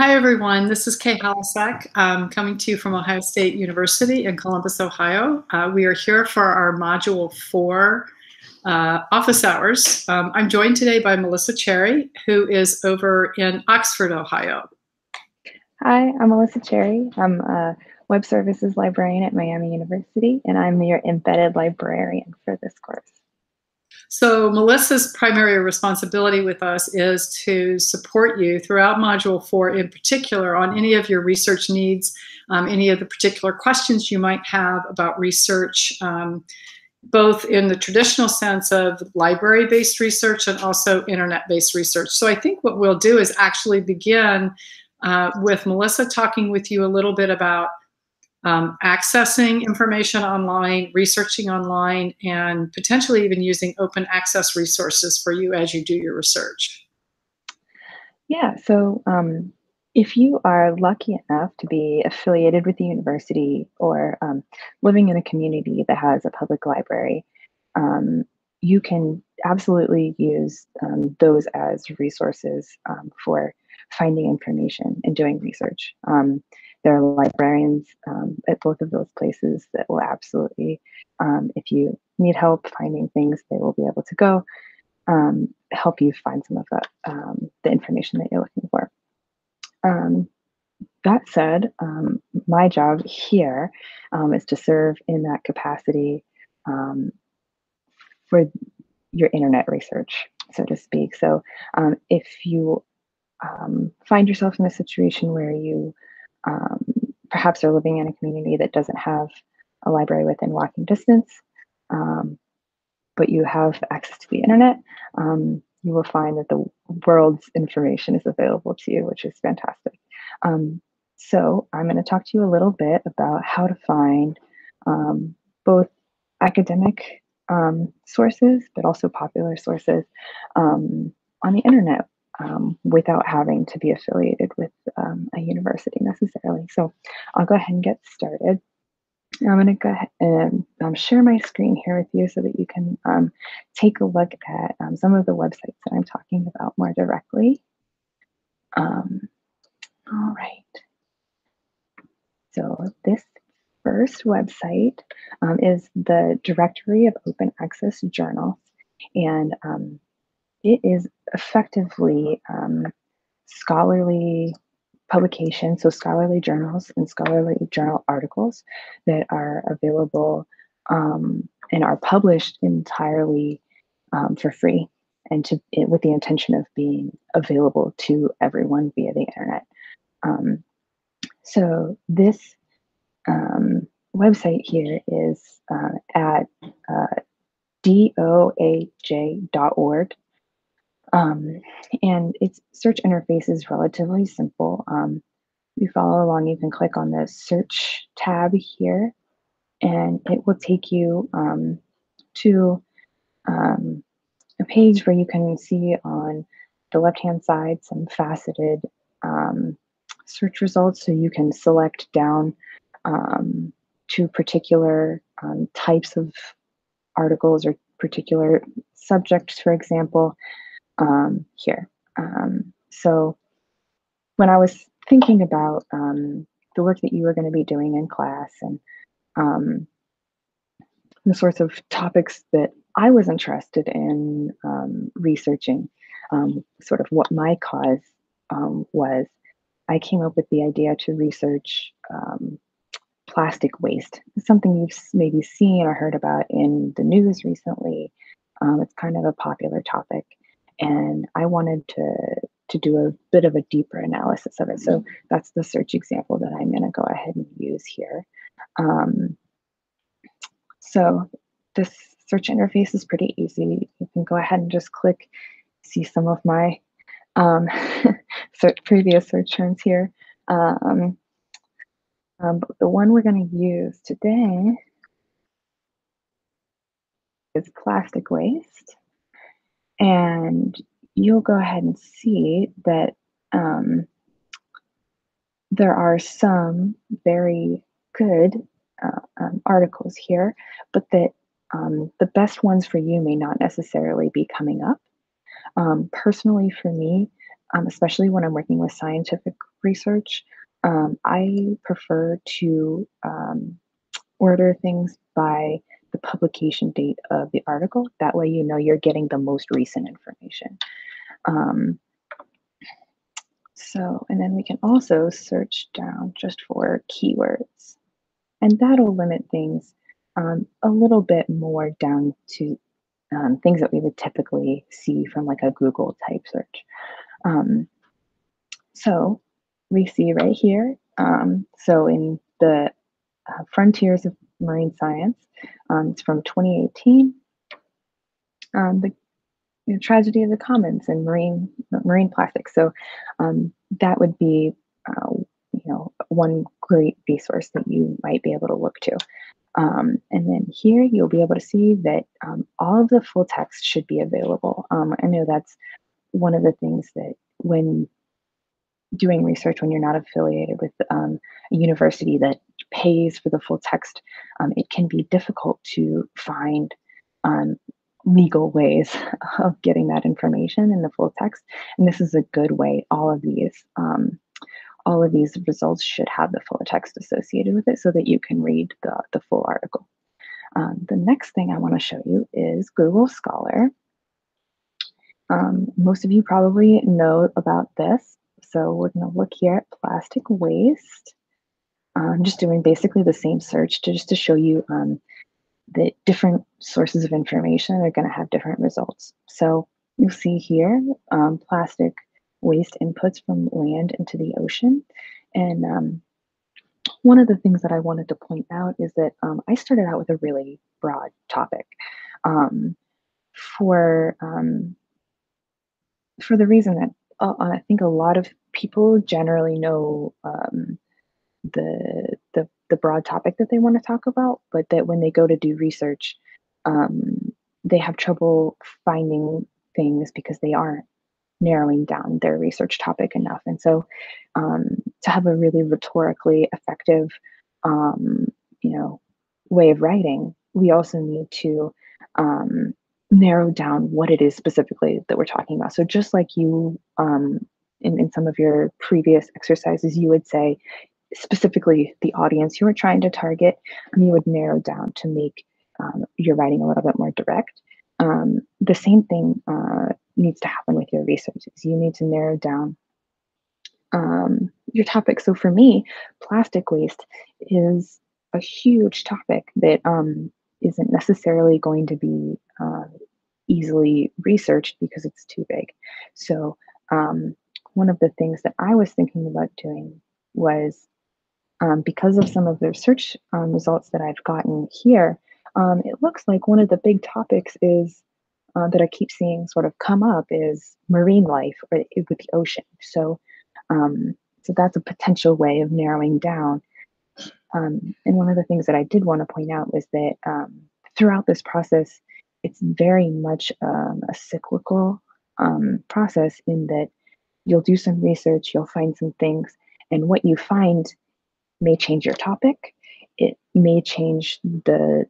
Hi, everyone. This is Kay Halasak, coming to you from Ohio State University in Columbus, Ohio. We are here for our Module 4 office hours. I'm joined today by Melissa Cherry, who is over in Oxford, Ohio. Hi, I'm Melissa Cherry. I'm a web services librarian at Miami University, and I'm your embedded librarian for this course. So Melissa's primary responsibility with us is to support you throughout Module 4 in particular on any of your research needs, any of the particular questions you might have about research, both in the traditional sense of library-based research and also internet-based research. So I think what we'll do is actually begin with Melissa talking with you a little bit about accessing information online, researching online, and potentially even using open access resources for you as you do your research. Yeah, so if you are lucky enough to be affiliated with the university or living in a community that has a public library, you can absolutely use those as resources for finding information and doing research. There are librarians at both of those places that will absolutely, if you need help finding things, they will be able to go help you find some of the information that you're looking for. That said, my job here is to serve in that capacity for your internet research, so to speak. So if you find yourself in a situation where you perhaps are living in a community that doesn't have a library within walking distance, but you have access to the internet, you will find that the world's information is available to you, which is fantastic. So I'm going to talk to you a little bit about how to find both academic sources, but also popular sources on the internet without having to be affiliated with a university necessarily. So I'll go ahead and get started. I'm going to go ahead and share my screen here with you so that you can take a look at some of the websites that I'm talking about more directly. All right. So this first website is the Directory of Open Access Journals, and it is effectively scholarly publications, so scholarly journals and scholarly journal articles that are available and are published entirely for free and with the intention of being available to everyone via the internet. So this website here is at DoJorg. And its search interface is relatively simple. If you follow along, you can click on the search tab here, and it will take you to a page where you can see on the left-hand side some faceted search results. So you can select down to particular types of articles or particular subjects, for example, here. So when I was thinking about the work that you were going to be doing in class and the sorts of topics that I was interested in researching, sort of what my cause was, I came up with the idea to research plastic waste. It's something you've maybe seen or heard about in the news recently. It's kind of a popular topic, and I wanted to do a bit of a deeper analysis of it. So that's the search example that I'm going to go ahead and use here. So this search interface is pretty easy. You can go ahead and just click, see some of my previous search terms here. But the one we're going to use today is plastic waste. And you'll go ahead and see that there are some very good articles here, but that the best ones for you may not necessarily be coming up. Personally, for me, especially when I'm working with scientific research, I prefer to order things by the publication date of the article. That way, you know you're getting the most recent information. Um, and then we can also search down just for keywords, and that'll limit things a little bit more down to things that we would typically see from like a Google type search. Um, so we see right here, so in the Frontiers of Marine Science, it's from 2018, the tragedy of the commons and marine plastics. So that would be one great resource that you might be able to look to. And then here you'll be able to see that all of the full text should be available. I know that's one of the things that when doing research, when you're not affiliated with a university that pays for the full text, it can be difficult to find legal ways of getting that information in the full text. And this is a good way. All of these results should have the full text associated with it so that you can read the full article. The next thing I want to show you is Google Scholar. Most of you probably know about this. So we're going to look here at plastic waste. I'm just doing basically the same search just to show you that different sources of information are going to have different results. So you'll see here plastic waste inputs from land into the ocean. And one of the things that I wanted to point out is that I started out with a really broad topic for the reason that I think a lot of people generally know the broad topic that they want to talk about, but that when they go to do research, they have trouble finding things because they aren't narrowing down their research topic enough. And so to have a really rhetorically effective way of writing, we also need to narrow down what it is specifically that we're talking about. So just like you in some of your previous exercises, you would say specifically the audience you were trying to target, and you would narrow down to make your writing a little bit more direct. The same thing needs to happen with your research. Is you need to narrow down your topic. So for me, plastic waste is a huge topic that isn't necessarily going to be easily researched because it's too big. So one of the things that I was thinking about doing was because of some of the research results that I've gotten here, it looks like one of the big topics is that I keep seeing sort of come up is marine life with the ocean. So that's a potential way of narrowing down. And one of the things that I did want to point out was that throughout this process, it's very much a cyclical process in that you'll do some research, you'll find some things, and what you find may change your topic. It may change the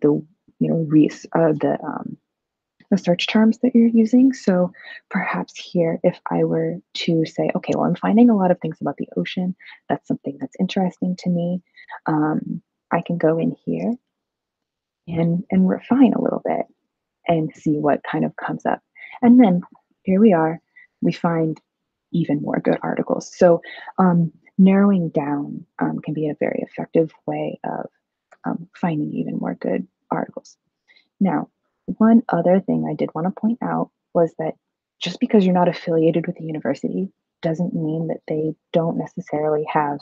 search terms that you're using. So perhaps here, if I were to say, okay, well, I'm finding a lot of things about the ocean. That's something that's interesting to me. I can go in here and refine a little bit and see what kind of comes up. And then here we are, we find even more good articles. So narrowing down can be a very effective way of finding even more good articles. Now, one other thing I did want to point out was that just because you're not affiliated with the university doesn't mean that they don't necessarily have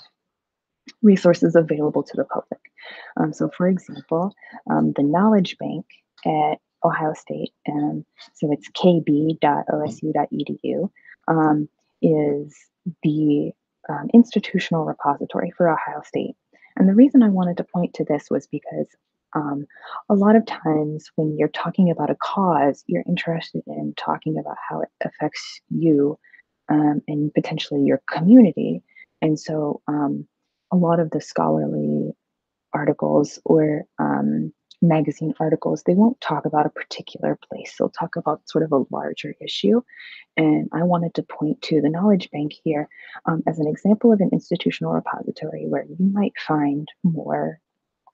resources available to the public. So for example, the Knowledge Bank at Ohio State, so it's kb.osu.edu, is the institutional repository for Ohio State. And the reason I wanted to point to this was because a lot of times when you're talking about a cause, you're interested in talking about how it affects you and potentially your community. And so a lot of the scholarly articles or magazine articles, they won't talk about a particular place. They'll talk about sort of a larger issue. And I wanted to point to the Knowledge Bank here as an example of an institutional repository where you might find more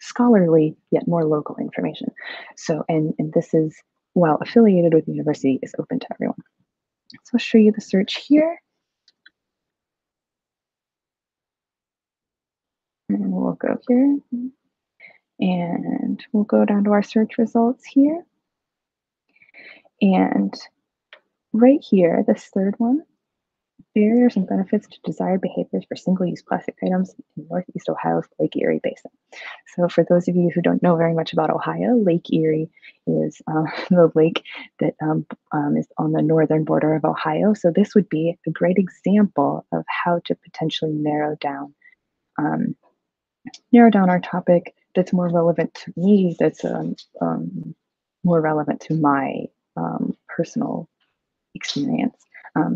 scholarly yet more local information. So, and this is, while affiliated with the university, is open to everyone. So I'll show you the search here. And we'll go here. And we'll go down to our search results here. And right here, this third one, barriers and benefits to desired behaviors for single-use plastic items in Northeast Ohio's Lake Erie Basin. So for those of you who don't know very much about Ohio, Lake Erie is the lake that is on the northern border of Ohio. So this would be a great example of how to potentially narrow down our topic that's more relevant to me, that's more relevant to my personal experience.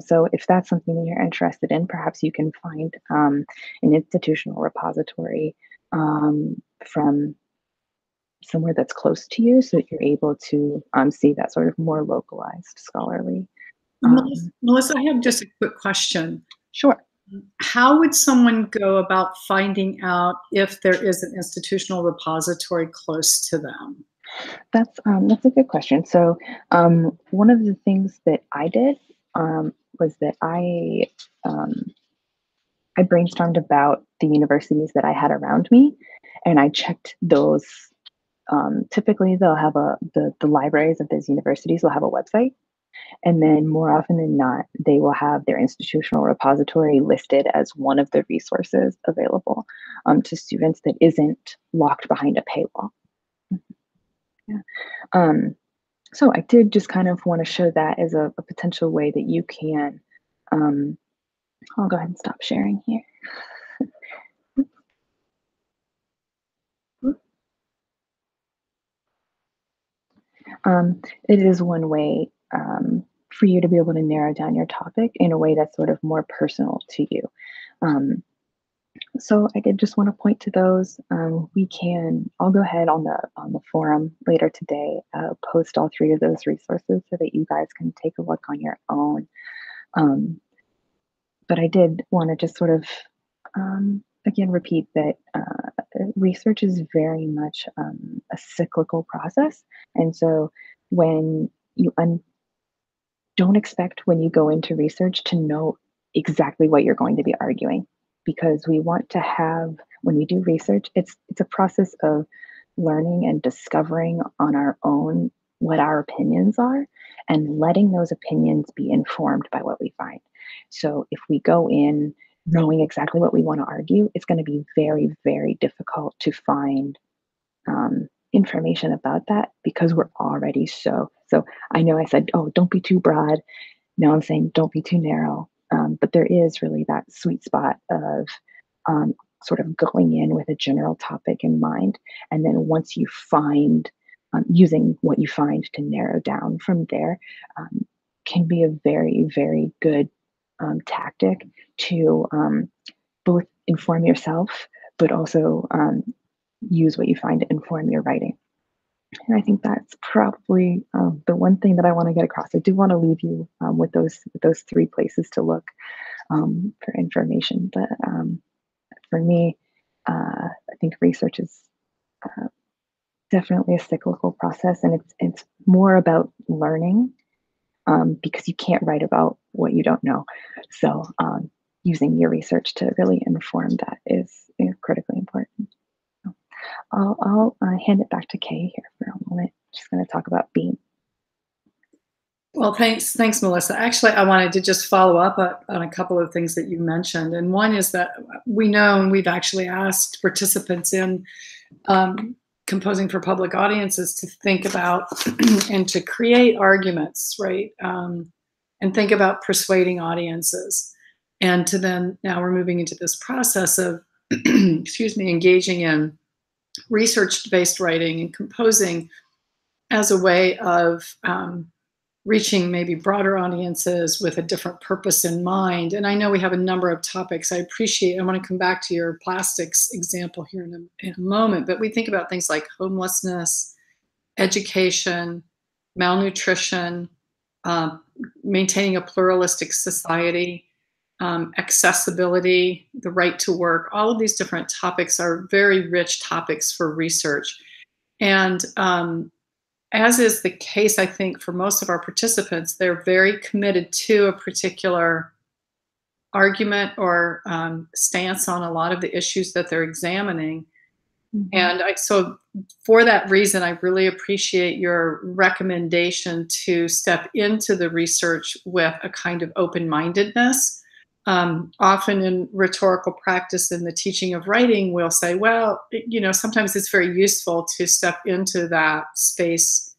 So if that's something that you're interested in, perhaps you can find an institutional repository from somewhere that's close to you so that you're able to see that sort of more localized scholarly. Melissa, I have just a quick question. Sure. How would someone go about finding out if there is an institutional repository close to them? That's a good question. So one of the things that I did was that I brainstormed about the universities that I had around me, and I checked those. Typically, they'll have the libraries of those universities will have a website. And then more often than not, they will have their institutional repository listed as one of the resources available to students that isn't locked behind a paywall. Yeah. So I did just kind of want to show that as a potential way that you can, I'll go ahead and stop sharing here. It is one way for you to be able to narrow down your topic in a way that's sort of more personal to you. So I did just want to point to those. I'll go ahead on the forum later today, post all three of those resources so that you guys can take a look on your own. But I did want to just sort of, again, repeat that research is very much a cyclical process. And so when you don't expect when you go into research to know exactly what you're going to be arguing, because we want to have, when we do research, it's a process of learning and discovering on our own what our opinions are and letting those opinions be informed by what we find. So if we go in knowing exactly what we want to argue, it's going to be very, very difficult to find information about that because we're already so I know I said, oh, don't be too broad. Now I'm saying don't be too narrow. But there is really that sweet spot of sort of going in with a general topic in mind. And then once you find, using what you find to narrow down from there, can be a very, very good tactic to both inform yourself, but also use what you find to inform your writing. And I think that's probably the one thing that I want to get across. I do want to leave you with those three places to look for information. But for me, I think research is definitely a cyclical process, and it's more about learning because you can't write about what you don't know. So using your research to really inform that is critically important. I'll hand it back to Kay here for a moment. Just going to talk about BEAM. Well, thanks, Melissa. Actually, I wanted to just follow up on a couple of things that you mentioned. And one is that we know, and we've actually asked participants in composing for public audiences to think about and to create arguments, right? And think about persuading audiences. And to then, now we're moving into this process of, engaging in research-based writing and composing as a way of reaching maybe broader audiences with a different purpose in mind. And I know we have a number of topics. I want to come back to your plastics example here in a moment, but we think about things like homelessness, education, malnutrition, maintaining a pluralistic society, accessibility, the right to work. All of these different topics are very rich topics for research. And as is the case, I think, for most of our participants, they're very committed to a particular argument or stance on a lot of the issues that they're examining. Mm-hmm. And so for that reason, I really appreciate your recommendation to step into the research with a kind of open-mindedness. Often in rhetorical practice in the teaching of writing, we'll say, well, sometimes it's very useful to step into that space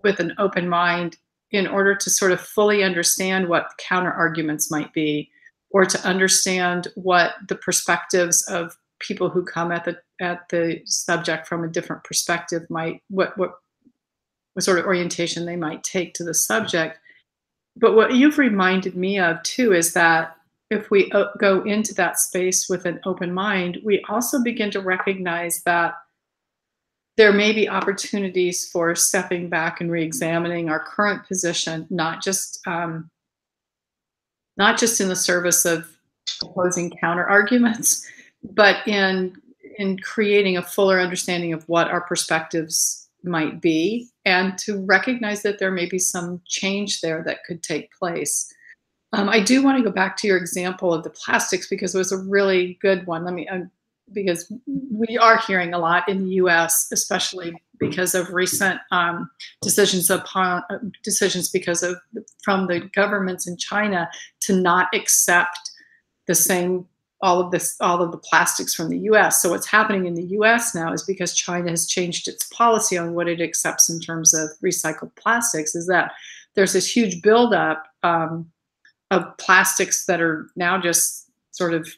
with an open mind in order to sort of fully understand what counter arguments might be, or to understand what the perspectives of people who come at the subject from a different perspective might, what sort of orientation they might take to the subject. But what you've reminded me of too is that if we go into that space with an open mind, we also begin to recognize that there may be opportunities for stepping back and re-examining our current position, not just in the service of opposing counter arguments, but in creating a fuller understanding of what our perspectives might be, and to recognize that there may be some change there that could take place. I do want to go back to your example of the plastics because it was a really good one. Because we are hearing a lot in the U.S., especially because of recent decisions from the governments in China to not accept all of the plastics from the U.S. So what's happening in the U.S. now is because China has changed its policy on what it accepts in terms of recycled plastics, is that there's this huge buildup of plastics that are now just sort of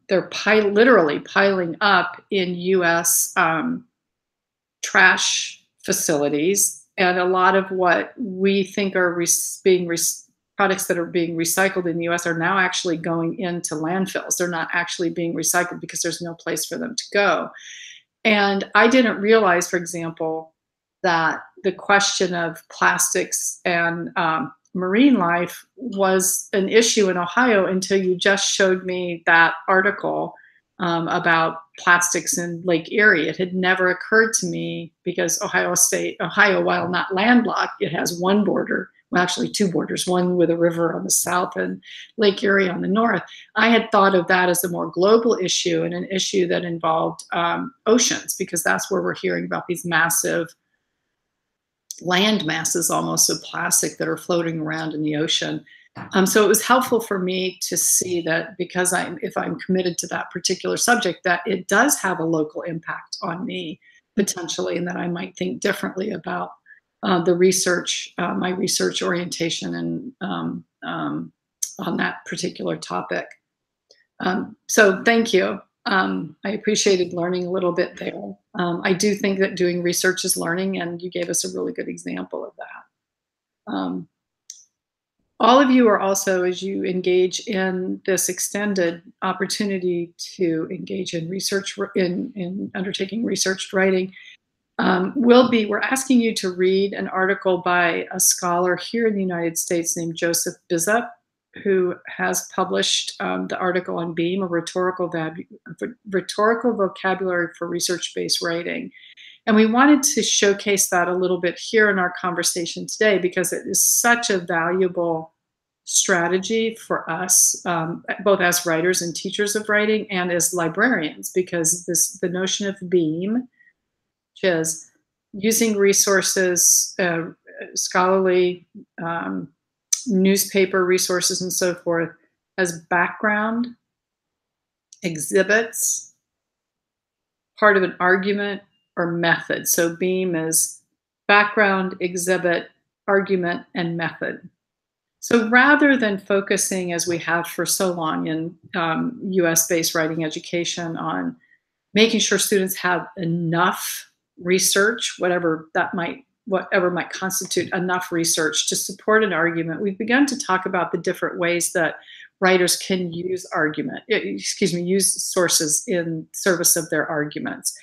they're literally piling up in U.S. Trash facilities, and a lot of what we think are products that are being recycled in the U.S. are now actually going into landfills. They're not actually being recycled because there's no place for them to go. And I didn't realize, for example, that the question of plastics and marine life was an issue in Ohio until you just showed me that article about plastics in Lake Erie. It had never occurred to me because Ohio, while not landlocked, it has one border, well, actually two borders, one with a river on the south and Lake Erie on the north. I had thought of that as a more global issue and an issue that involved oceans, because that's where we're hearing about these massive land masses almost of plastic that are floating around in the ocean. So it was helpful for me to see that because if I'm committed to that particular subject, that it does have a local impact on me potentially, and that I might think differently about the research, my research orientation and on that particular topic. So thank you. I appreciated learning a little bit there. I do think that doing research is learning, and you gave us a really good example of that. All of you are also, as you engage in this extended opportunity to engage in research, in undertaking research writing, we're asking you to read an article by a scholar here in the United States named Joseph Bizup, who has published the article on BEAM, a rhetorical vocabulary for research-based writing. And we wanted to showcase that a little bit here in our conversation today, because it is such a valuable strategy for us, both as writers and teachers of writing and as librarians, because the notion of BEAM, which is using resources, scholarly, newspaper resources and so forth as background, exhibits, part of an argument or method. So BEAM is background, exhibit, argument, and method. So rather than focusing, as we have for so long in US-based writing education, on making sure students have enough research, whatever that might whatever might constitute enough research to support an argument, we've begun to talk about the different ways that writers can use use sources in service of their arguments.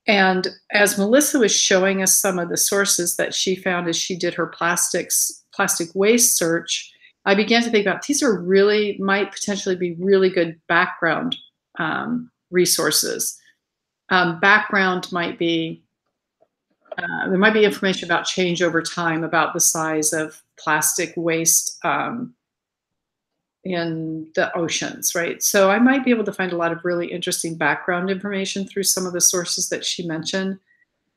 And as Melissa was showing us some of the sources that she found as she did her plastic waste search, I began to think about these are might potentially be really good background resources. Background might be, there might be information about change over time, about the size of plastic waste in the oceans, right? So I might be able to find a lot of really interesting background information through some of the sources that she mentioned.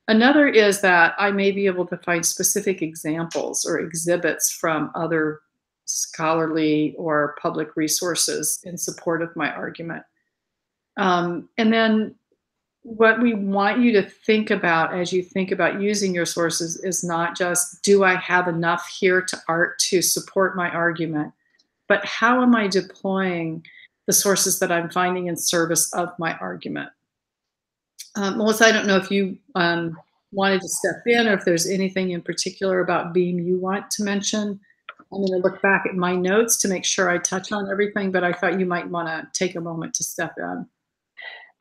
Another is that I may be able to find specific examples or exhibits from other scholarly or public resources in support of my argument. And then what we want you to think about as you think about using your sources is not just, do I have enough here to support my argument, but how am I deploying the sources that I'm finding in service of my argument? Melissa, I don't know if you wanted to step in or if there's anything in particular about BEAM you want to mention. I'm going to look back at my notes to make sure I touch on everything, but I thought you might want to take a moment to step in.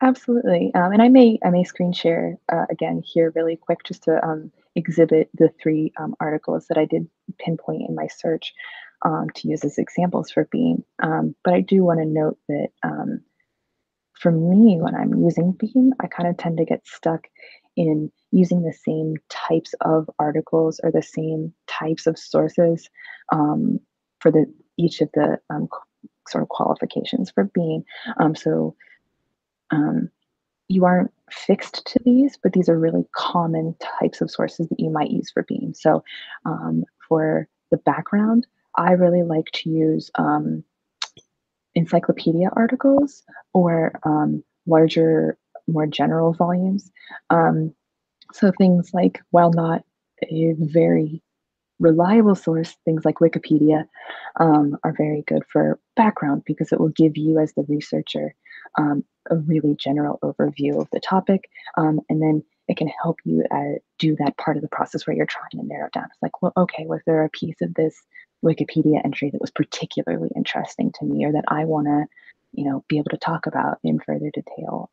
Absolutely. And I may screen share again here really quick just to exhibit the three articles that I did pinpoint in my search to use as examples for BEAM. But I do want to note that for me, when I'm using BEAM, I kind of tend to get stuck in using the same types of articles or the same types of sources for each of the sort of qualifications for BEAM. You aren't fixed to these, but these are really common types of sources that you might use for BEAM. So for the background, I really like to use encyclopedia articles or larger, more general volumes. So things like, while not a very reliable source, things like Wikipedia are very good for background because it will give you as the researcher a really general overview of the topic. And then it can help you do that part of the process where you're trying to narrow down. It's like, well, okay, was there a piece of this Wikipedia entry that was particularly interesting to me or that I want to, be able to talk about in further detail?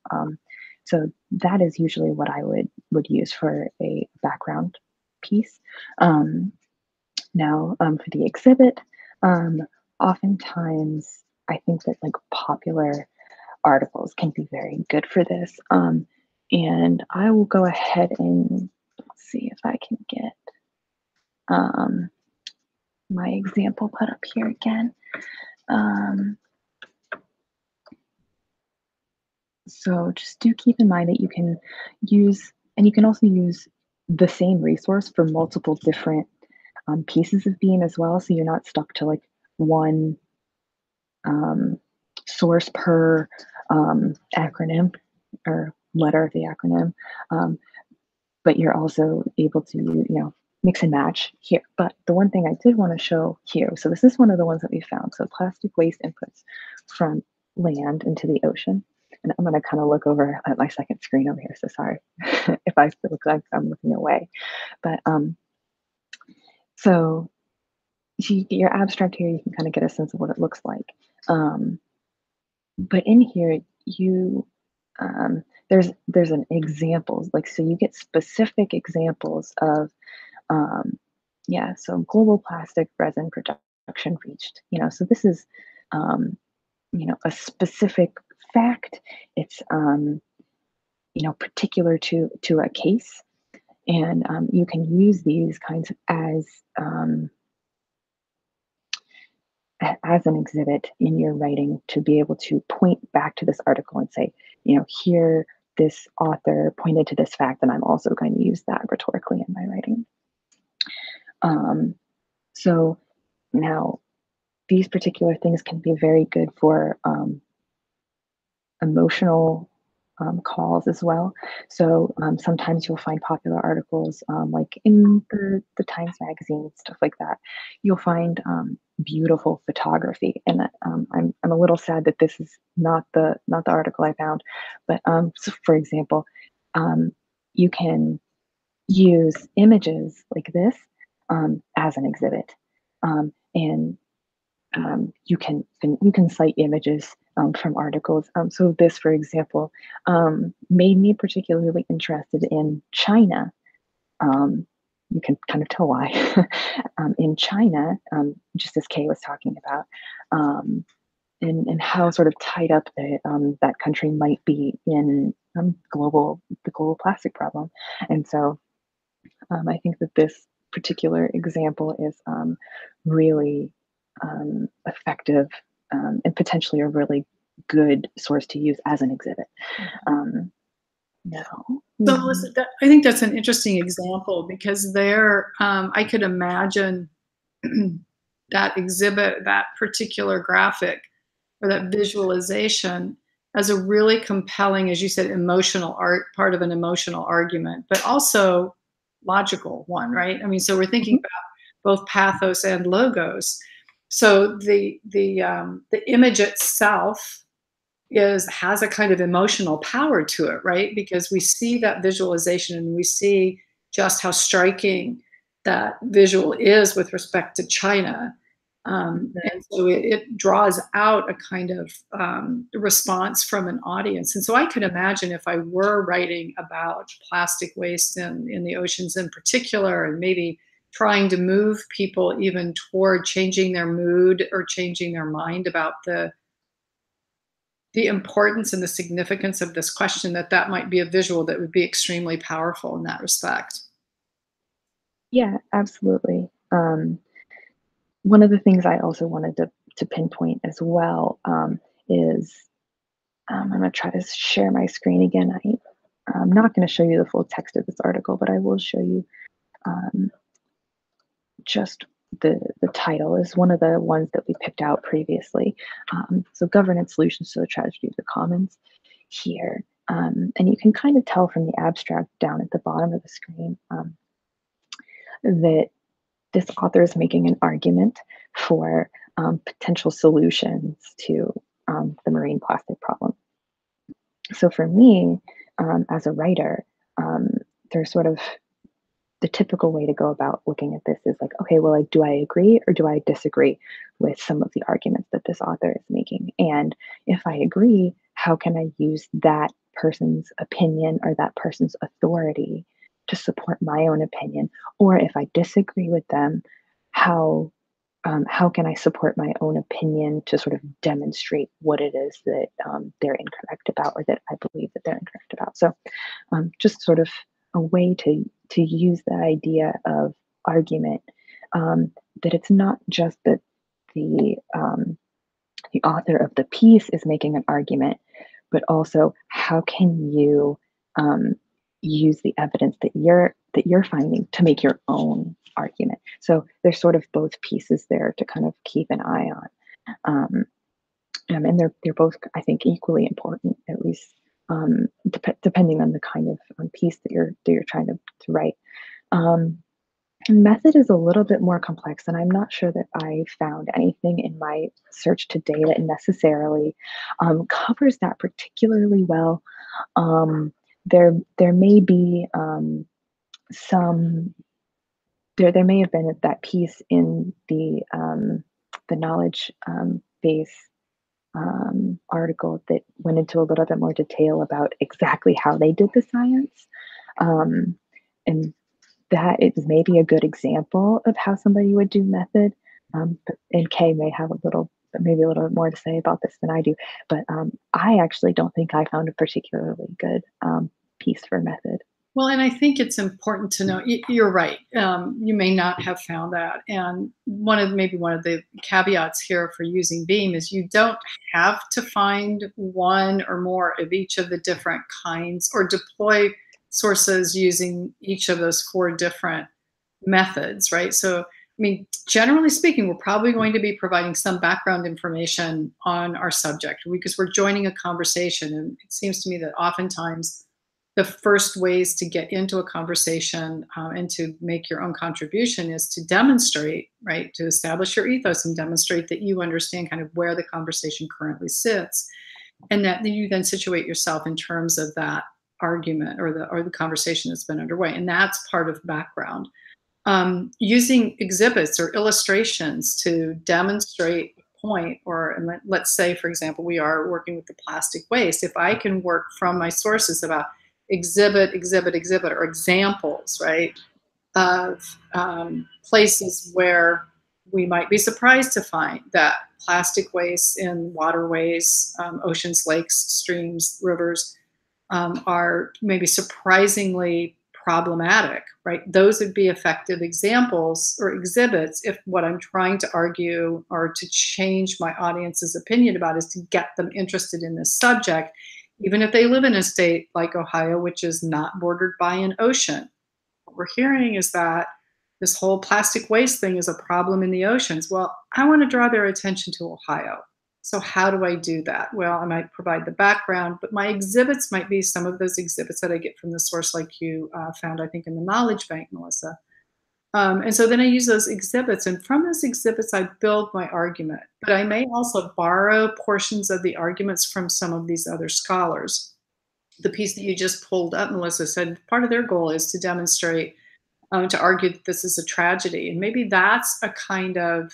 So that is usually what I would use for a background piece. Now, for the exhibit, oftentimes I think that like popular articles can be very good for this. And I will go ahead and see if I can get my example put up here again. So just do keep in mind that you can use, and you can also use the same resource for multiple different pieces of BEAM as well. So you're not stuck to like one source per acronym or letter of the acronym, but you're also able to, mix and match here. But the one thing I did want to show here, so this is one of the ones that we found. So plastic waste inputs from land into the ocean. And I'm going to kind of look over at my second screen over here. So sorry if I look like I'm looking away. But so you get your abstract here, you can kind of get a sense of what it looks like. But in here, there's an examples, like, so you get specific examples of, so global plastic resin production reached, so this is, a specific fact. It's, particular to a case. And you can use these kinds as an exhibit in your writing to be able to point back to this article and say, here this author pointed to this fact, and I'm also going to use that rhetorically in my writing. So now these particular things can be very good for emotional calls as well. So sometimes you'll find popular articles like in the Times Magazine, stuff like that. You'll find beautiful photography, and that, I'm a little sad that this is not the article I found. But so for example, you can use images like this as an exhibit. And you can cite images from articles. So this, for example, made me particularly interested in China. You can kind of tell why. In China, just as Kay was talking about, and how sort of tied up that country might be in the global plastic problem. And so I think that this particular example is really effective and potentially a really good source to use as an exhibit. Now, so Melissa, I think that's an interesting example, because there, I could imagine that exhibit, that particular graphic or that visualization as a really compelling, as you said, emotional art, part of an emotional argument, but also logical one, right? I mean, so we're thinking about both pathos and logos. So the image itself has a kind of emotional power to it, right? Because we see that visualization and we see just how striking that visual is with respect to China. And so it draws out a kind of response from an audience. And so I could imagine if I were writing about plastic waste in the oceans in particular, and maybe trying to move people even toward changing their mood or changing their mind about the importance and the significance of this question, that might be a visual that would be extremely powerful in that respect. Yeah, absolutely. One of the things I also wanted to pinpoint as well is I'm going to try to share my screen again. I'm not going to show you the full text of this article, but I will show you just the title is one of the ones that we picked out previously. So governance solutions to the tragedy of the commons here. And you can kind of tell from the abstract down at the bottom of the screen that this author is making an argument for potential solutions to the marine plastic problem. So for me, as a writer, there's sort of the typical way to go about looking at this is like, okay, well, like, do I agree or do I disagree with some of the arguments that this author is making? And if I agree, how can I use that person's opinion or that person's authority to support my own opinion? Or if I disagree with them, how can I support my own opinion to sort of demonstrate what it is that they're incorrect about, or that I believe that they're incorrect about? So just sort of a way to use the idea of argument, that it's not just that the author of the piece is making an argument, but also how can you use the evidence that you're finding to make your own argument. So there's sort of both pieces there to kind of keep an eye on, and they're both, I think, equally important, at least depending on the kind of piece that you're trying to write. Method is a little bit more complex, and I'm not sure that I found anything in my search today that necessarily covers that particularly well. There may be some. There may have been that piece in the knowledge base article that went into a little bit more detail about exactly how they did the science, and that is maybe a good example of how somebody would do method. And Kay may have maybe a little bit more to say about this than I do, but I actually don't think I found a particularly good piece for method. Well, and I think it's important to know, you're right. You may not have found that. And one of the caveats here for using Beam is you don't have to find one or more of each of the different kinds or deploy sources using each of those 4 different methods, right? So, I mean, generally speaking, we're probably going to be providing some background information on our subject because we're joining a conversation. And it seems to me that oftentimes the first ways to get into a conversation and to make your own contribution is to demonstrate, right, to establish your ethos and demonstrate that you understand kind of where the conversation currently sits, and that you then situate yourself in terms of that argument or the conversation that's been underway, and that's part of background. Using exhibits or illustrations to demonstrate a point, or and let's say, for example, we are working with the plastic waste. If I can work from my sources about exhibit, or examples, right, of places where we might be surprised to find that plastic waste in waterways, oceans, lakes, streams, rivers are maybe surprisingly problematic, right? Those would be effective examples or exhibits if what I'm trying to argue or to change my audience's opinion about is to get them interested in this subject, even if they live in a state like Ohio, which is not bordered by an ocean. What we're hearing is that this whole plastic waste thing is a problem in the oceans. Well, I want to draw their attention to Ohio. So how do I do that? Well, I might provide the background, but my exhibits might be some of those exhibits that I get from the source like you found, I think, in the Knowledge Bank, Melissa. And so then I use those exhibits, and from those exhibits, I build my argument. But I may also borrow portions of the arguments from some of these other scholars. The piece that you just pulled up, Melissa, said part of their goal is to demonstrate, to argue that this is a tragedy. And maybe that's a kind of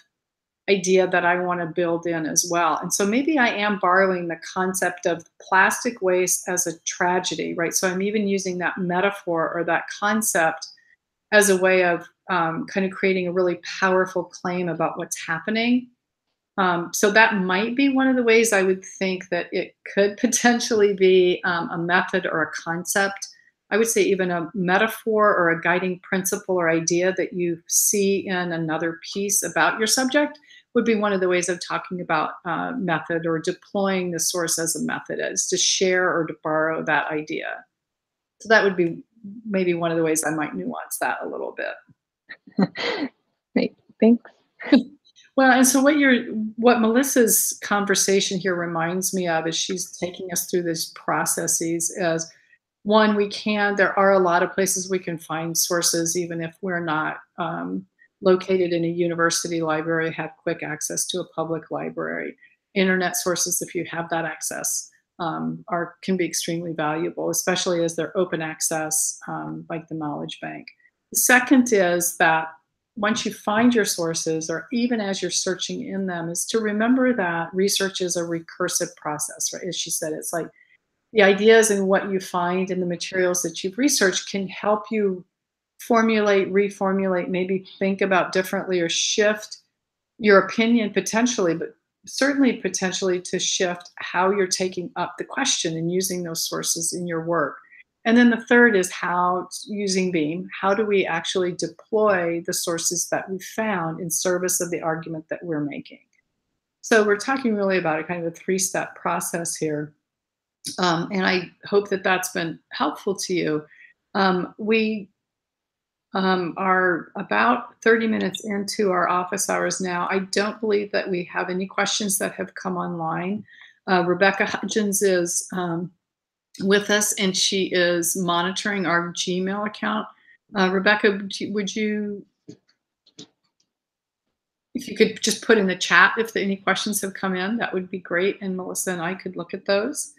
idea that I want to build in as well. And so maybe I am borrowing the concept of plastic waste as a tragedy, right? So I'm even using that metaphor or that concept as a way of kind of creating a really powerful claim about what's happening. So that might be one of the ways I would think that it could potentially be a method or a concept. I would say even a metaphor or a guiding principle or idea that you see in another piece about your subject would be one of the ways of talking about method or deploying the source as a method, is to share or to borrow that idea. So that would be maybe one of the ways I might nuance that a little bit. Great, thanks. Well, and so what Melissa's conversation here reminds me of is she's taking us through these processes as one, there are a lot of places we can find sources, even if we're not located in a university library, have quick access to a public library. Internet sources, if you have that access, can be extremely valuable, especially as they're open access, like the Knowledge Bank. The second is that once you find your sources, or even as you're searching in them, is to remember that research is a recursive process, right? As she said, it's like the ideas and what you find in the materials that you've researched can help you formulate, reformulate, maybe think about differently or shift your opinion potentially, but certainly potentially to shift how you're taking up the question and using those sources in your work. And then the third is how, using Beam, how do we actually deploy the sources that we found in service of the argument that we're making? So we're talking really about a kind of a three-step process here. And I hope that that's been helpful to you. We are about 30 minutes into our office hours now. I don't believe that we have any questions that have come online. Rebecca Hudgens is with us, and she is monitoring our Gmail account. Rebecca, would you, if you could just put in the chat if any questions have come in, that would be great, and Melissa and I could look at those.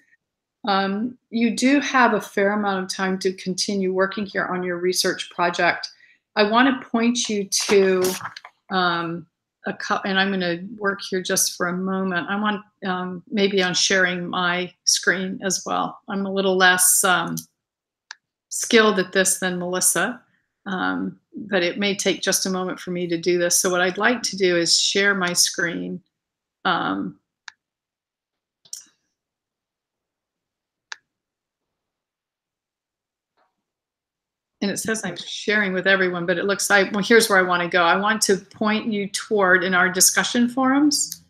You do have a fair amount of time to continue working here on your research project. I want to point you to and I'm going to work here just for a moment. I want maybe on sharing my screen as well. I'm a little less skilled at this than Melissa, but it may take just a moment for me to do this. So what I'd like to do is share my screen. And it says I'm sharing with everyone, but it looks like, well, here's where I want to go. I want to point you toward, in our discussion forums,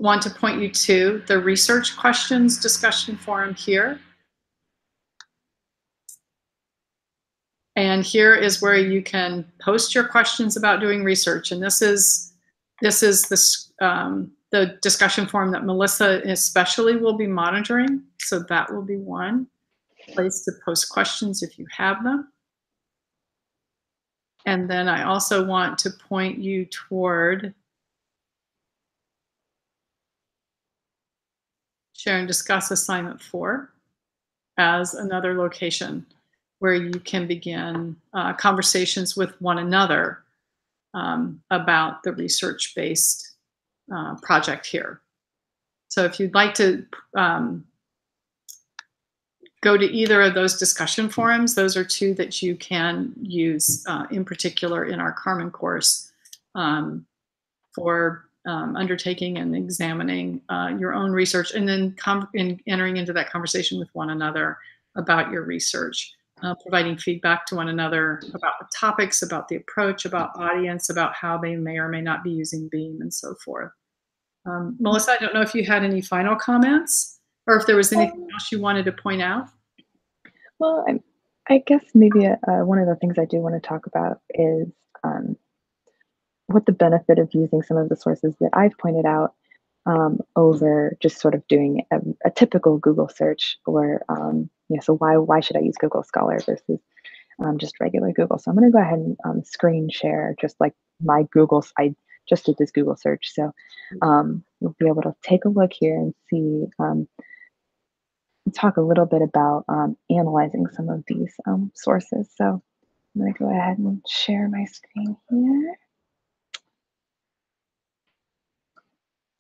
want to point you to the research questions discussion forum here. And here is where you can post your questions about doing research. And this is the discussion forum that Melissa especially will be monitoring. So that will be one place to post questions if you have them. And then I also want to point you toward share and discuss assignment 4. as another location where you can begin conversations with one another about the research-based project here. So if you'd like to go to either of those discussion forums, those are two that you can use in particular in our Carmen course for undertaking and examining your own research, and then entering into that conversation with one another about your research, providing feedback to one another about the topics, about the approach, about audience, about how they may or may not be using Beam, and so forth. Melissa, I don't know if you had any final comments or if there was anything else you wanted to point out. Well, I guess maybe one of the things I do want to talk about is what the benefit of using some of the sources that I've pointed out over just sort of doing a typical Google search, or so why should I use Google Scholar versus just regular Google? So I'm going to go ahead and screen share just like my Google. I just did this Google search, so you'll be able to take a look here and see. Talk a little bit about analyzing some of these sources. So I'm going to go ahead and share my screen here.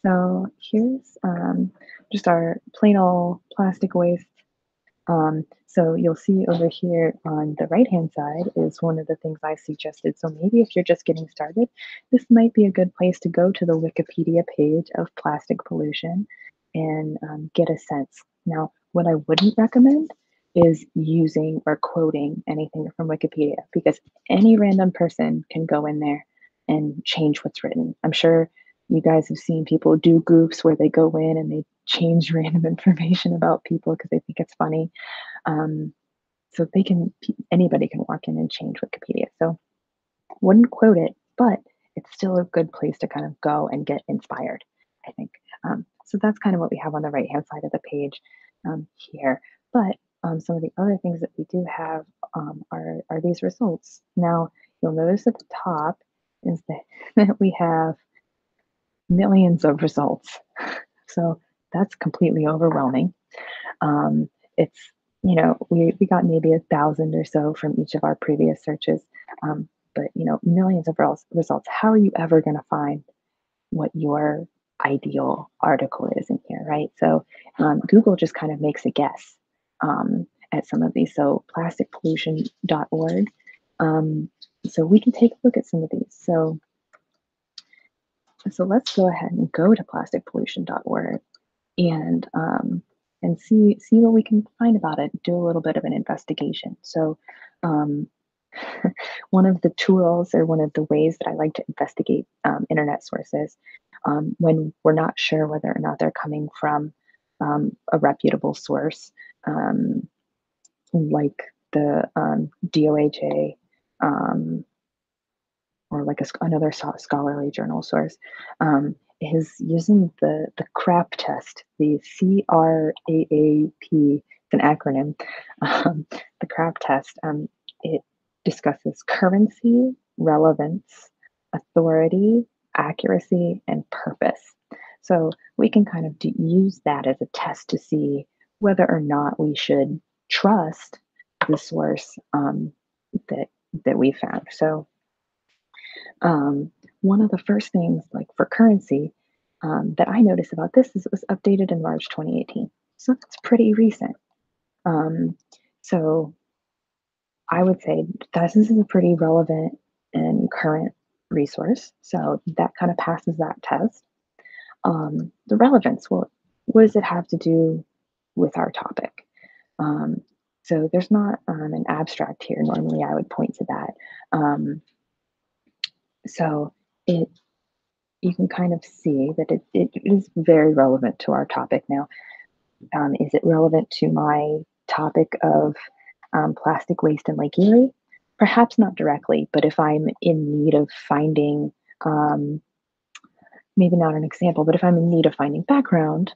So here's just our plain old plastic waste. So you'll see over here on the right-hand side is one of the things I suggested. So maybe if you're just getting started, this might be a good place to go to the Wikipedia page of plastic pollution and get a sense. Now, what I wouldn't recommend is using or quoting anything from Wikipedia, because any random person can go in there and change what's written. I'm sure you guys have seen people do goofs where they go in and they change random information about people because they think it's funny. So anybody can walk in and change Wikipedia. So wouldn't quote it, but it's still a good place to kind of go and get inspired, I think. So that's kind of what we have on the right-hand side of the page here. But some of the other things that we do have are these results. Now, you'll notice at the top is that we have millions of results. So that's completely overwhelming. It's, we got maybe 1,000 or so from each of our previous searches, but, millions of results. How are you ever going to find what your ideal article is in here, right? So Google just kind of makes a guess at some of these. So plasticpollution.org. So we can take a look at some of these. So let's go ahead and go to plasticpollution.org and see what we can find about it. Do a little bit of an investigation. So one of the tools, or one of the ways that I like to investigate internet sources when we're not sure whether or not they're coming from a reputable source, like the DOHA, or like another scholarly journal source, is using the CRAP test, the CRAAP, it's an acronym. The CRAP test, it discusses currency, relevance, authority, accuracy, and purpose. So we can kind of use that as a test to see whether or not we should trust the source that we found. So one of the first things, like for currency, that I noticed about this is it was updated in March 2018. So that's pretty recent. So I would say that this is a pretty relevant and current resource. So that kind of passes that test. The relevance, well, what does it have to do with our topic? So there's not an abstract here. Normally I would point to that. So you can kind of see that it is very relevant to our topic. Now, is it relevant to my topic of plastic waste in Lake Erie? Perhaps not directly, but if I'm in need of finding, maybe not an example, but if I'm in need of finding background,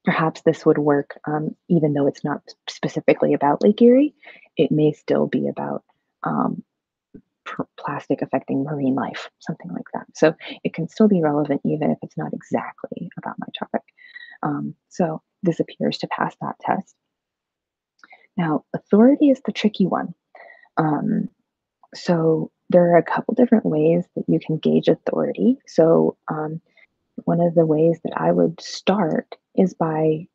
perhaps this would work, even though it's not specifically about Lake Erie. It may still be about plastic affecting marine life, something like that. So it can still be relevant even if it's not exactly about my topic. So this appears to pass that test. Now, authority is the tricky one. So there are a couple different ways that you can gauge authority. So one of the ways that I would start is by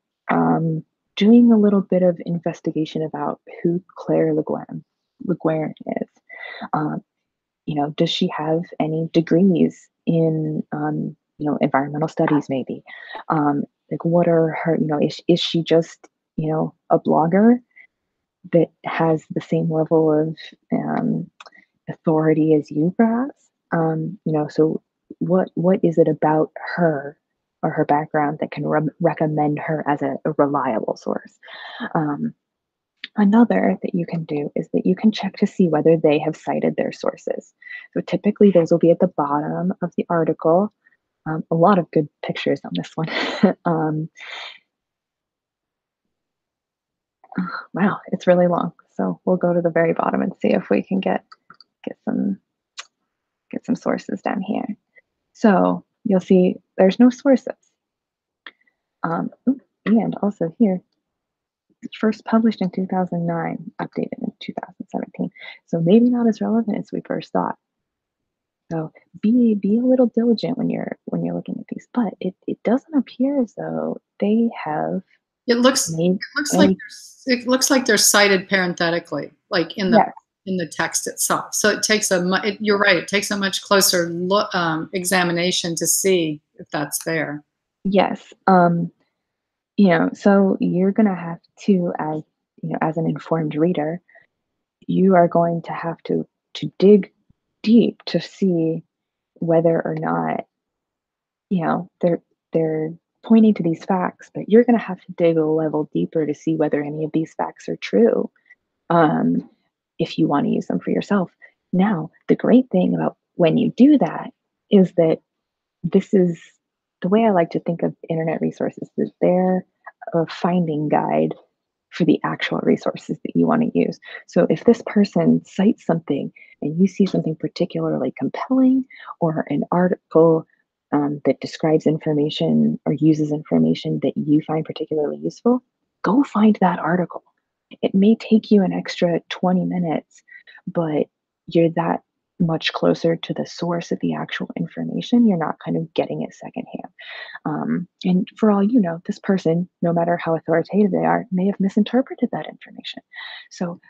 doing a little bit of investigation about who Claire Le Guerin is. Um, does she have any degrees in, environmental studies, maybe? Like, what are her, is she just, a blogger that has the same level of authority as you, perhaps? So what is it about her or her background that can recommend her as a reliable source? Um, Another that you can do is that you can check to see whether they have cited their sources. So typically those will be at the bottom of the article. A lot of good pictures on this one. Wow, it's really long. So we'll go to the very bottom and see if we can get some sources down here. So you'll see there's no sources. And also here, first published in 2009, updated in 2017. So maybe not as relevant as we first thought. So be a little diligent when you're looking at these. But it doesn't appear as though they have It looks made like they're cited parenthetically, like in the yes. in the text itself. So it takes you're right. It takes a much closer examination to see if that's there. Yes. So you're gonna have to, as an informed reader, you are going to have to dig deep to see whether or not, they're pointing to these facts, but you're going to have to dig a level deeper to see whether any of these facts are true, um, if you want to use them for yourself. Now, the great thing about when you do that is that this is the way I like to think of internet resources, is they're a finding guide for the actual resources that you want to use. So if this person cites something and you see something particularly compelling, or an article that describes information or uses information that you find particularly useful, go find that article. It may take you an extra 20 minutes, but you're that much closer to the source of the actual information. You're not kind of getting it secondhand. And for all you know, this person, no matter how authoritative they are, may have misinterpreted that information. So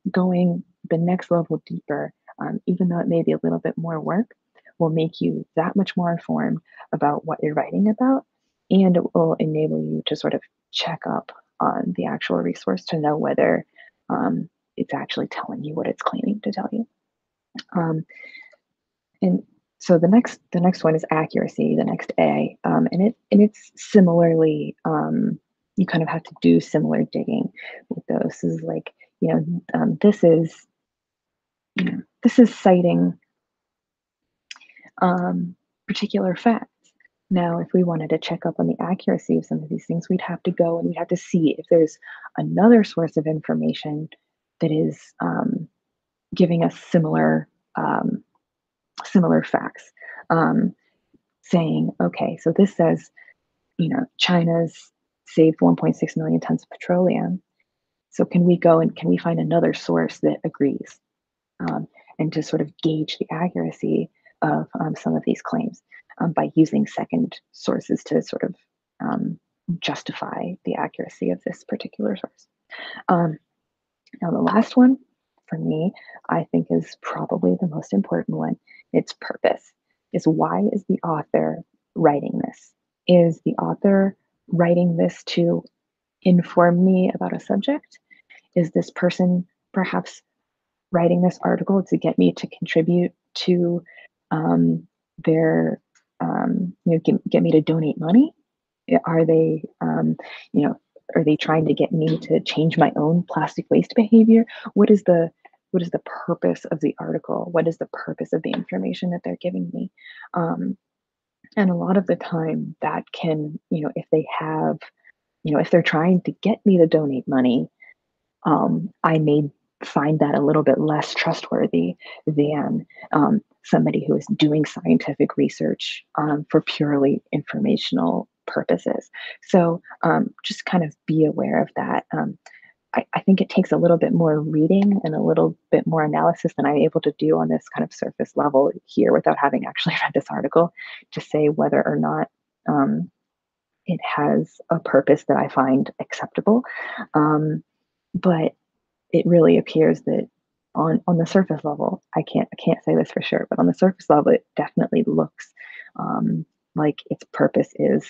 going the next level deeper, even though it may be a little bit more work, will make you that much more informed about what you're writing about, and it will enable you to sort of check up on the actual resource to know whether it's actually telling you what it's claiming to tell you. And so the next one is accuracy, the next A, and it's similarly, you kind of have to do similar digging with those. This is like, this is citing particular facts. Now, if we wanted to check up on the accuracy of some of these things, we'd have to go and we'd have to see if there's another source of information that is giving us similar facts, saying, okay, so this says, China's saved 1.6 million tons of petroleum. So can we go and can we find another source that agrees, and to sort of gauge the accuracy of some of these claims by using second sources to sort of justify the accuracy of this particular source. Now, the last one for me, I think, is probably the most important one. It's purpose. Is why is the author writing this? Is the author writing this to inform me about a subject? Is this person perhaps writing this article to get me to contribute to their, get me to donate money? Are they, are they trying to get me to change my own plastic waste behavior? What is the purpose of the article? What is the purpose of the information that they're giving me? And a lot of the time that can, if they have, if they're trying to get me to donate money, I may find that a little bit less trustworthy than somebody who is doing scientific research for purely informational purposes. So just kind of be aware of that. I think it takes a little bit more reading and a little bit more analysis than I'm able to do on this kind of surface level here without having actually read this article to say whether or not it has a purpose that I find acceptable. But it really appears that on the surface level, I can't say this for sure, but on the surface level, it definitely looks like its purpose is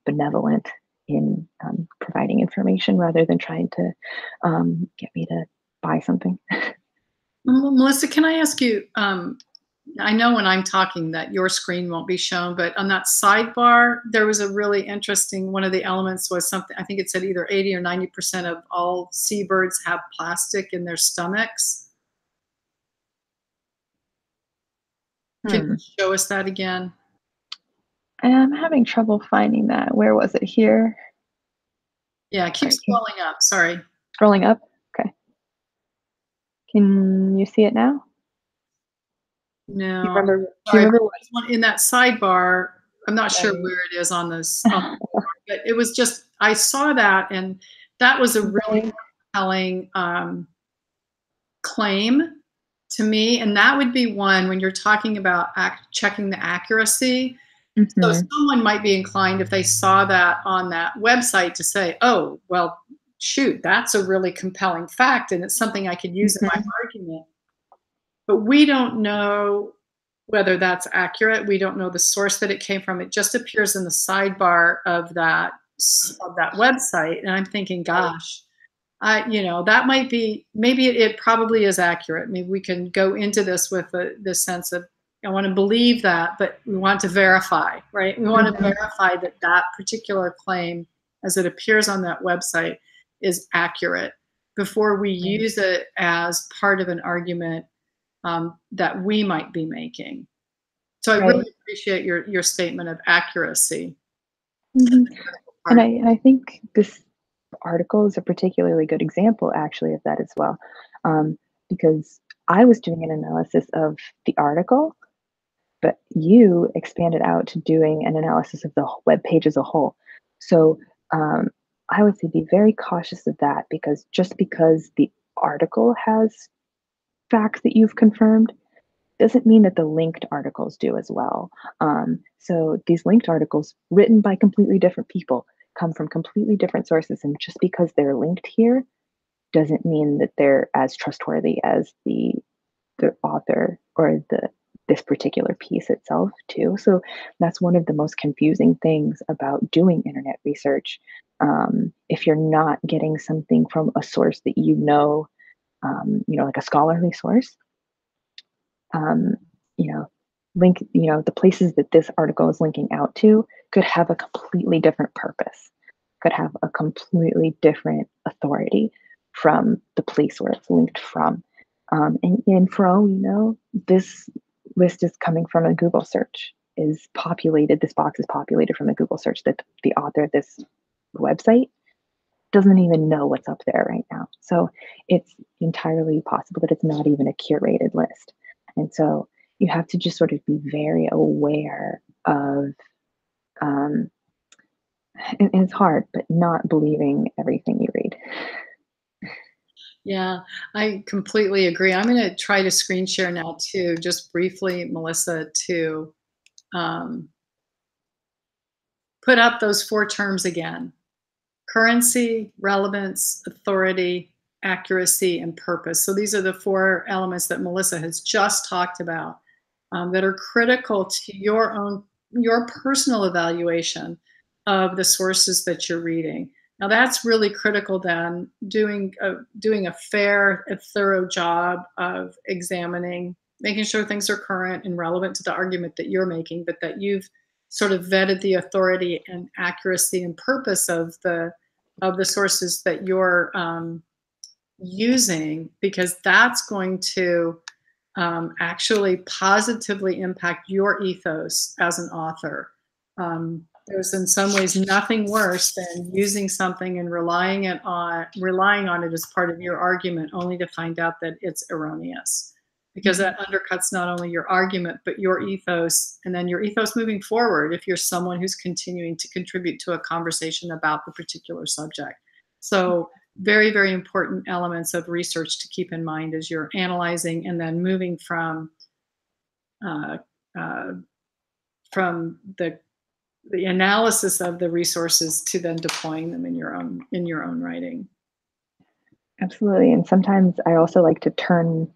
benevolent in providing information rather than trying to get me to buy something. Melissa, can I ask you, I know when I'm talking that your screen won't be shown, but on that sidebar, there was a really interesting, one of the elements was something, I think it said either 80 or 90% of all seabirds have plastic in their stomachs. Can you show us that again? I'm having trouble finding that. Where was it? Here? Yeah, keep scrolling up. Sorry. Scrolling up? Okay. Can you see it now? No. Do you remember what? In that sidebar, I'm not sure where it is on this, but it was just, I saw that, and that was a really compelling claim to me. And that would be one when you're talking about checking the accuracy. So someone might be inclined, if they saw that on that website, to say, oh, well, shoot, that's a really compelling fact, and it's something I could use in my argument. But we don't know whether that's accurate. We don't know the source that it came from. It just appears in the sidebar of that website. And I'm thinking, gosh, that might be, maybe it probably is accurate. Maybe we can go into this with this sense of, I want to believe that, but we want to verify, right? We want to verify that that particular claim, as it appears on that website, is accurate before we use it as part of an argument that we might be making. So I really appreciate your statement of accuracy. And I think this article is a particularly good example, actually, of that as well, because I was doing an analysis of the article, but you expanded out to doing an analysis of the web page as a whole. So I would say be very cautious of that, because just because the article has facts that you've confirmed doesn't mean that the linked articles do as well. So these linked articles written by completely different people come from completely different sources. And just because they're linked here doesn't mean that they're as trustworthy as the author or this particular piece itself too. So that's one of the most confusing things about doing internet research. If you're not getting something from a source that like a scholarly source, the places that this article is linking out to could have a completely different purpose, could have a completely different authority from the place where it's linked from. And for all we know, this list is coming from a Google search, this box is populated from a Google search that the author of this website doesn't even know what's up there right now. So it's entirely possible that it's not even a curated list. And so you have to just sort of be very aware of, and it's hard, but not believing everything you read. Yeah, I completely agree. I'm going to try to screen share now too, just briefly, Melissa, to put up those 4 terms again: currency, relevance, authority, accuracy, and purpose. So these are the 4 elements that Melissa has just talked about that are critical to your personal evaluation of the sources that you're reading. Now that's really critical then, doing a fair and thorough job of examining, making sure things are current and relevant to the argument that you're making, but that you've sort of vetted the authority and accuracy and purpose of the sources that you're using, because that's going to actually positively impact your ethos as an author. There's in some ways nothing worse than using something and relying on it as part of your argument, only to find out that it's erroneous, because that undercuts not only your argument, but your ethos, and then your ethos moving forward if you're someone who's continuing to contribute to a conversation about the particular subject. So very, very important elements of research to keep in mind as you're analyzing and then moving uh, uh, from the analysis of the resources to then deploying them in your own writing. Absolutely. And sometimes I also like to turn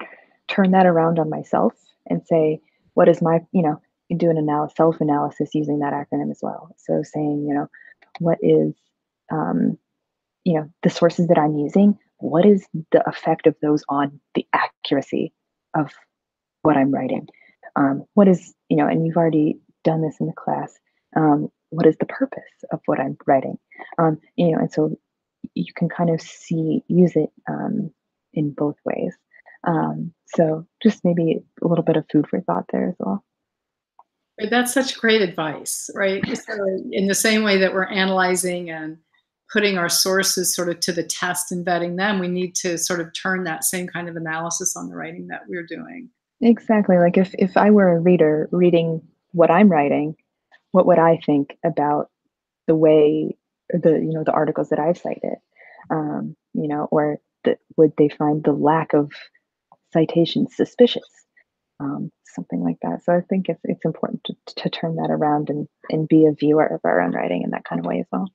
that around on myself and say, what is my, do an self-analysis using that acronym as well. So saying, what is, the sources that I'm using, what is the effect of those on the accuracy of what I'm writing? What is, and you've already done this in the class. What is the purpose of what I'm writing? And so you can kind of use it in both ways. So just maybe a little bit of food for thought there as well. That's such great advice, right? So in the same way that we're analyzing and putting our sources sort of to the test and vetting them, we need to sort of turn that same kind of analysis on the writing that we're doing. Exactly. Like if I were a reader reading what I'm writing, what would I think about the way the articles that I've cited? Or would they find the lack of citations suspicious? Something like that. So I think it's important to turn that around and be a viewer of our own writing in that kind of way as well.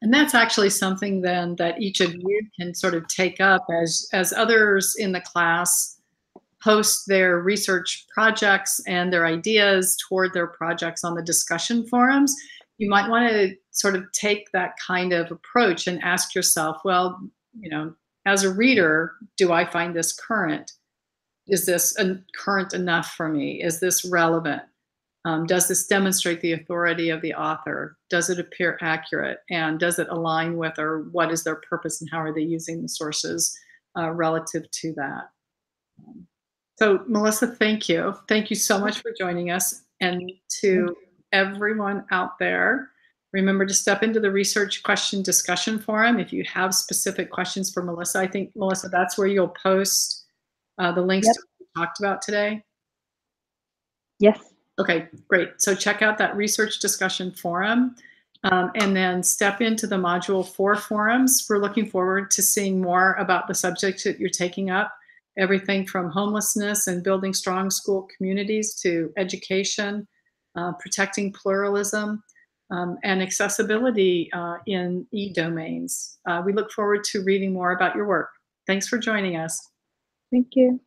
And that's actually something then that each of you can sort of take up as others in the class post their research projects and their ideas toward their projects on the discussion forums. You might want to sort of take that kind of approach and ask yourself, well, as a reader, do I find this current? Is this current enough for me? Is this relevant? Does this demonstrate the authority of the author? Does it appear accurate? And does it align with, or what is their purpose and how are they using the sources relative to that? So Melissa, thank you. Thank you so much for joining us. And to everyone out there, remember to step into the research question discussion forum. If you have specific questions for Melissa, I think, Melissa, that's where you'll post the links to what we talked about today. Yes. Okay, great. So check out that research discussion forum and then step into the Module 4 forums. We're looking forward to seeing more about the subject that you're taking up, everything from homelessness and building strong school communities to education, protecting pluralism, and accessibility in e-domains. We look forward to reading more about your work. Thanks for joining us. Thank you.